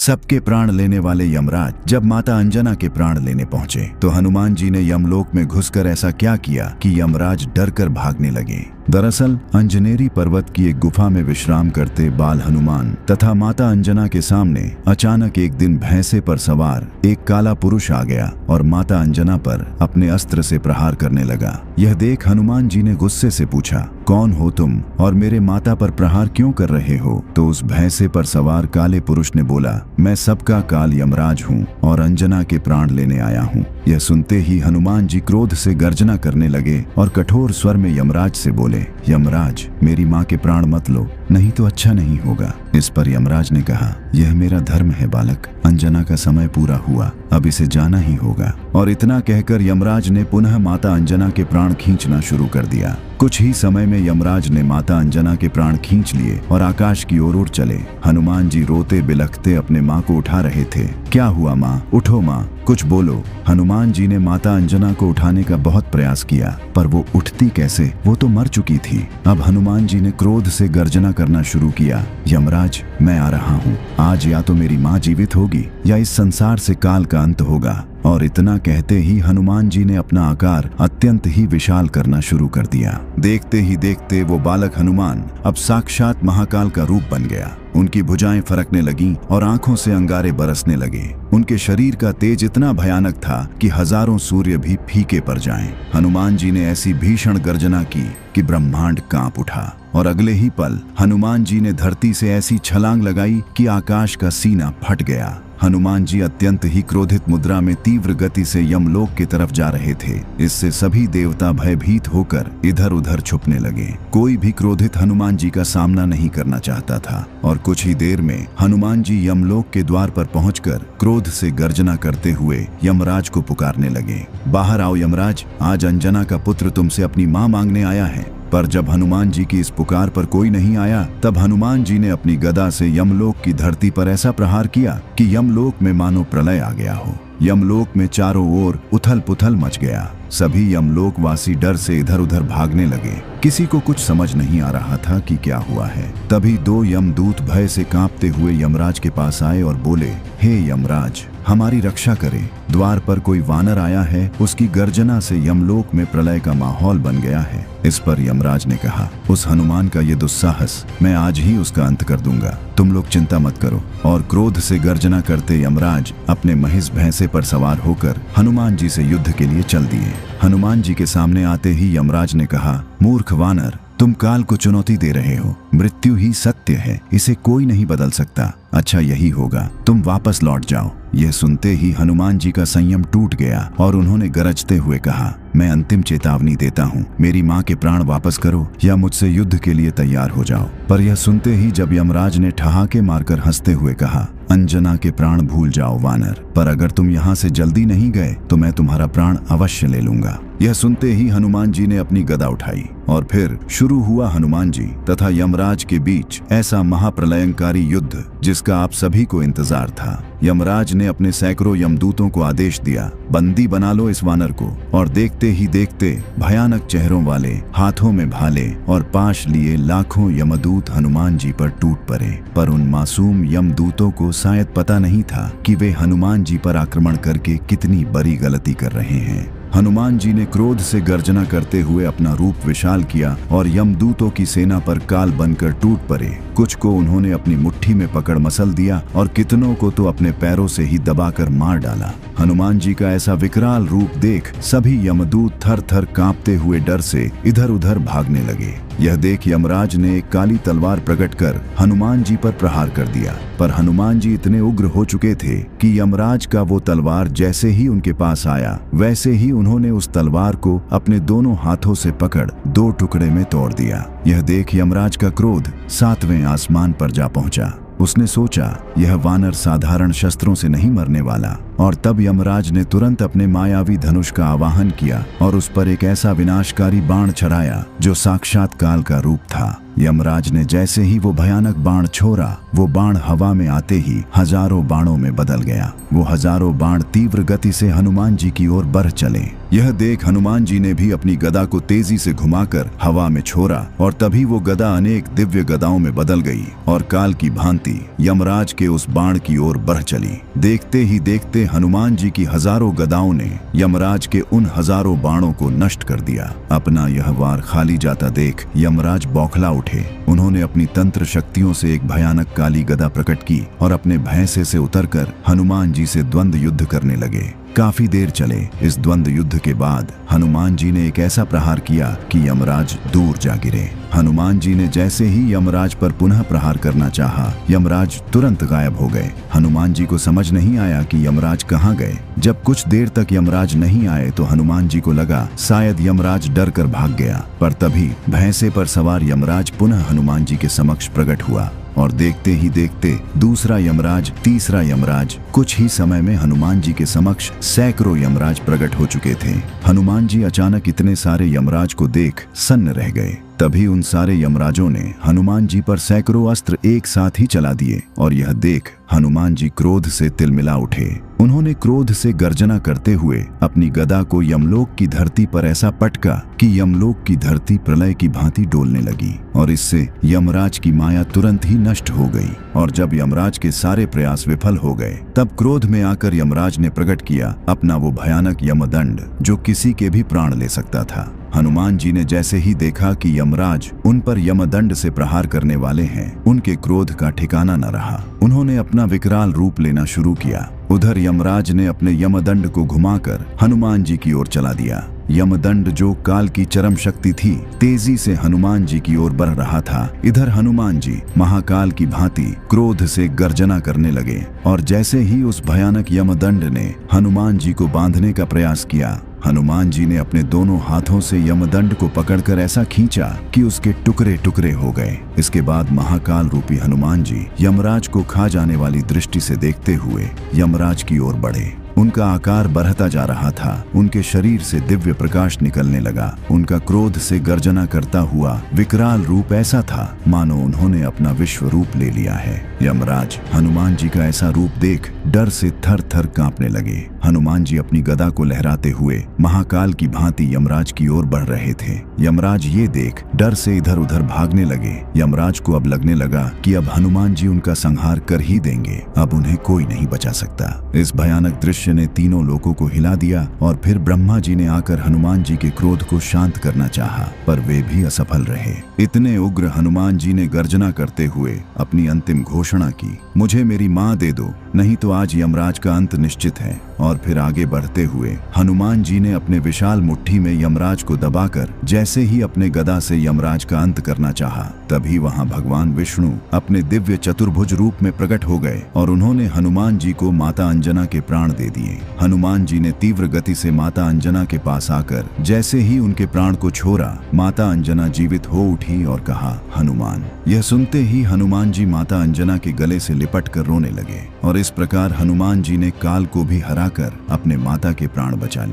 सबके प्राण लेने वाले यमराज जब माता अंजना के प्राण लेने पहुंचे तो हनुमान जी ने यमलोक में घुसकर ऐसा क्या किया कि यमराज डरकर भागने लगे। दरअसल अंजनेरी पर्वत की एक गुफा में विश्राम करते बाल हनुमान तथा माता अंजना के सामने अचानक एक दिन भैंसे पर सवार एक काला पुरुष आ गया और माता अंजना पर अपने अस्त्र से प्रहार करने लगा। यह देख हनुमान जी ने गुस्से से पूछा, कौन हो तुम और मेरे माता पर प्रहार क्यों कर रहे हो? तो उस भैंसे पर सवार काले पुरुष ने बोला, मैं सबका काल यमराज हूँ और अंजना के प्राण लेने आया हूँ। यह सुनते ही हनुमान जी क्रोध से गर्जना करने लगे और कठोर स्वर में यमराज से बोले, यमराज मेरी माँ के प्राण मत लो, नहीं तो अच्छा नहीं होगा। इस पर यमराज ने कहा, यह मेरा धर्म है बालक, अंजना का समय पूरा हुआ, अब इसे जाना ही होगा। और इतना कहकर यमराज ने पुनः माता अंजना के प्राण खींचना शुरू कर दिया। कुछ ही समय में यमराज ने माता अंजना के प्राण खींच लिए और आकाश की ओर उड़ चले। हनुमान जी रोते बिलखते अपने माँ को उठा रहे थे। क्या हुआ माँ, उठो माँ, कुछ बोलो। हनुमान जी ने माता अंजना को उठाने का बहुत प्रयास किया पर वो उठती कैसे, वो तो मर चुकी थी। अब हनुमान जी ने क्रोध से गर्जना करना शुरू किया, यमराज मैं आ रहा हूँ, आज या तो मेरी माँ जीवित होगी या इस संसार से काल का अंत होगा। और इतना कहते ही हनुमान जी ने अपना आकार अत्यंत ही विशाल करना शुरू कर दिया। देखते ही देखते वो बालक हनुमान अब साक्षात महाकाल का रूप बन गया। उनकी भुजाएं फरकने लगीं और आंखों से अंगारे बरसने लगे। उनके शरीर का तेज इतना भयानक था कि हजारों सूर्य भी फीके पड़ जाएं। हनुमान जी ने ऐसी भीषण गर्जना की कि ब्रह्मांड कांप उठा और अगले ही पल हनुमान जी ने धरती से ऐसी छलांग लगाई कि आकाश का सीना फट गया। हनुमान जी अत्यंत ही क्रोधित मुद्रा में तीव्र गति से यमलोक की तरफ जा रहे थे। इससे सभी देवता भयभीत होकर इधर उधर छुपने लगे। कोई भी क्रोधित हनुमान जी का सामना नहीं करना चाहता था और कुछ ही देर में हनुमान जी यमलोक के द्वार पर पहुंचकर क्रोध से गर्जना करते हुए यमराज को पुकारने लगे, बाहर आओ यमराज, आज अंजना का पुत्र तुमसे अपनी मां मांगने आया है। पर जब हनुमान जी की इस पुकार पर कोई नहीं आया तब हनुमान जी ने अपनी गदा से यमलोक की धरती पर ऐसा प्रहार किया कि यमलोक में मानो प्रलय आ गया हो। यमलोक में चारों ओर उथल पुथल मच गया। सभी यमलोकवासी डर से इधर उधर भागने लगे। किसी को कुछ समझ नहीं आ रहा था कि क्या हुआ है। तभी दो यमदूत भय से कांपते हुए यमराज के पास आए और बोले, हे यमराज, हमारी रक्षा करें, द्वार पर कोई वानर आया है, उसकी गर्जना से यमलोक में प्रलय का माहौल बन गया है। इस पर यमराज ने कहा, उस हनुमान का ये दुस्साहस मैं आज ही उसका अंत कर दूंगा, तुम लोग चिंता मत करो। और क्रोध से गर्जना करते यमराज अपने महिष भैंसे पर सवार होकर हनुमान जी से युद्ध के लिए चल दिए। हनुमान जी के सामने आते ही यमराज ने कहा, मूर्ख वानर, तुम काल को चुनौती दे रहे हो, मृत्यु ही सत्य है, इसे कोई नहीं बदल सकता। अच्छा यही होगा, तुम वापस लौट जाओ। यह सुनते ही हनुमान जी का संयम टूट गया और उन्होंने गरजते हुए कहा, मैं अंतिम चेतावनी देता हूँ, मेरी माँ के प्राण वापस करो या मुझसे युद्ध के लिए तैयार हो जाओ। पर यह सुनते ही जब यमराज ने ठहाके मारकर हंसते हुए कहा, अंजना के प्राण भूल जाओ वानर, पर अगर तुम यहाँ से जल्दी नहीं गए तो मैं तुम्हारा प्राण अवश्य ले लूंगा। यह सुनते ही हनुमान जी ने अपनी गदा उठाई और फिर शुरू हुआ हनुमान जी तथा यमराज के बीच ऐसा महाप्रलयंकारी युद्ध जिसका आप सभी को इंतजार था। यमराज ने अपने सैकड़ों यमदूतों को आदेश दिया, बंदी बना लो इस वानर को। और देखते ही देखते भयानक चेहरों वाले, हाथों में भाले और पाश लिए लाखों यमदूत हनुमान जी पर टूट पड़े। पर उन मासूम यमदूतों को शायद पता नहीं था कि वे हनुमान जी पर आक्रमण करके कितनी बड़ी गलती कर रहे हैं। हनुमान जी ने क्रोध से गर्जना करते हुए अपना रूप विशाल किया और यमदूतों की सेना पर काल बनकर टूट पड़े। कुछ को उन्होंने अपनी मुट्ठी में पकड़ मसल दिया और कितनों को तो अपने पैरों से ही दबाकर मार डाला। हनुमान जी का ऐसा विकराल रूप देख सभी यमदूत थर थर कांपते हुए डर से इधर उधर भागने लगे। यह देख यमराज ने एक काली तलवार प्रकट कर हनुमान जी पर प्रहार कर दिया। पर हनुमान जी इतने उग्र हो चुके थे कि यमराज का वो तलवार जैसे ही उनके पास आया वैसे ही उन्होंने उस तलवार को अपने दोनों हाथों से पकड़ दो टुकड़े में तोड़ दिया। यह देख यमराज का क्रोध सातवें आसमान पर जा पहुंचा। उसने सोचा यह वानर साधारण शस्त्रों से नहीं मरने वाला और तब यमराज ने तुरंत अपने मायावी धनुष का आवाहन किया और उस पर एक ऐसा विनाशकारी बाण चढ़ाया जो साक्षात काल का रूप था। यमराज ने जैसे ही वो भयानक बाण छोड़ा, वो बाण हवा में आते ही हजारों बाणों में बदल गया। वो हजारों बाण तीव्र गति से हनुमान जी की ओर बढ़ चले। यह देख हनुमान जी ने भी अपनी गदा को तेजी से घुमाकर हवा में छोड़ा और तभी वो गदा अनेक दिव्य गदाओं में बदल गई और काल की भांति यमराज के उस बाण की ओर बढ़ चली। देखते ही देखते हनुमान जी की हजारों गदाओं ने यमराज के उन हजारों बाणों को नष्ट कर दिया। अपना यह वार खाली जाता देख यमराज बौखला उठे। उन्होंने अपनी तंत्र शक्तियों से एक भयानक काली गदा प्रकट की और अपने भैंसे से उतरकर हनुमान जी से द्वंद्व युद्ध करने लगे। काफी देर चले। इस द्वंद्व युद्ध के बाद हनुमान जी ने एक ऐसा प्रहार किया कि यमराज दूर जा गिरे। हनुमान जी ने जैसे ही यमराज पर पुनः प्रहार करना चाहा, यमराज तुरंत गायब हो गए। हनुमान जी को समझ नहीं आया कि यमराज कहाँ गए। जब कुछ देर तक यमराज नहीं आए तो हनुमान जी को लगा शायद यमराज डर कर भाग गया, पर तभी भैंसे पर सवार यमराज पुनः हनुमान जी के समक्ष प्रकट हुआ और देखते ही देखते दूसरा यमराज, तीसरा यमराज, कुछ ही समय में हनुमान जी के समक्ष सैकड़ों यमराज प्रकट हो चुके थे। हनुमान जी अचानक इतने सारे यमराज को देख सन्न रह गए। तभी उन सारे यमराजों ने हनुमान जी पर सैकड़ों अस्त्र एक साथ ही चला दिए और यह देख हनुमान जी क्रोध से तिलमिला उठे। उन्होंने क्रोध से गर्जना करते हुए अपनी गदा को यमलोक की धरती पर ऐसा पटका कि यमलोक की धरती प्रलय की भांति डोलने लगी और इससे यमराज की माया तुरंत ही नष्ट हो गई। और जब यमराज के सारे प्रयास विफल हो गए तब क्रोध में आकर यमराज ने प्रकट किया अपना वो भयानक यमदंड जो किसी के भी प्राण ले सकता था। हनुमान जी ने जैसे ही देखा कि यमराज उन पर यमदंड से प्रहार करने वाले हैं, उनके क्रोध का ठिकाना न रहा। उन्होंने अपना विकराल रूप लेना शुरू किया। उधर यमराज ने अपने यमदंड को घुमाकर हनुमान जी की ओर चला दिया। यमदंड जो काल की चरम शक्ति थी, तेजी से हनुमान जी की ओर बढ़ रहा था। इधर हनुमान जी महाकाल की भांति क्रोध से गर्जना करने लगे और जैसे ही उस भयानक यमदंड ने हनुमान जी को बांधने का प्रयास किया, हनुमान जी ने अपने दोनों हाथों से यमदंड को पकड़कर ऐसा खींचा कि उसके टुकड़े टुकड़े हो गए। इसके बाद महाकाल रूपी हनुमान जी यमराज को खा जाने वाली दृष्टि से देखते हुए यमराज की ओर बढ़े। उनका आकार बढ़ता जा रहा था। उनके शरीर से दिव्य प्रकाश निकलने लगा। उनका क्रोध से गर्जना करता हुआ विकराल रूप ऐसा था मानो उन्होंने अपना विश्व रूप ले लिया है। यमराज हनुमान जी का ऐसा रूप देख डर से थर थर कांपने लगे। हनुमान जी अपनी गदा को लहराते हुए महाकाल की भांति यमराज की ओर बढ़ रहे थे। यमराज ये देख डर से इधर उधर भागने लगे। यमराज को अब लगने लगा कि अब हनुमान जी उनका संहार कर ही देंगे, अब उन्हें कोई नहीं बचा सकता। इस भयानक दृश्य ने तीनों लोगों को हिला दिया और फिर ब्रह्मा जी ने आकर हनुमान जी के क्रोध को शांत करना चाहा, पर वे भी असफल रहे। इतने उग्र हनुमान जी ने गर्जना करते हुए अपनी अंतिम घोषणा की, मुझे मेरी माँ दे दो, नहीं तो आज यमराज का अंत निश्चित है। और फिर आगे बढ़ते हुए हनुमान जी ने अपने विशाल मुट्ठी में यमराज को दबाकर जैसे ही अपने गदा से यमराज का अंत करना चाहा, तभी वहां भगवान विष्णु अपने दिव्य चतुर्भुज रूप में प्रकट हो गए और उन्होंने हनुमान जी को माता अंजना के प्राण दे दिए। हनुमान जी ने तीव्र गति से माता अंजना के पास आकर जैसे ही उनके प्राण को छोड़ा, माता अंजना जीवित हो उठी और कहा, हनुमान। यह सुनते ही हनुमान जी माता अंजना के गले से लिपट कर रोने लगे और इस प्रकार हनुमान जी ने काल को भी हराकर अपने माता के प्राण बचा लिए।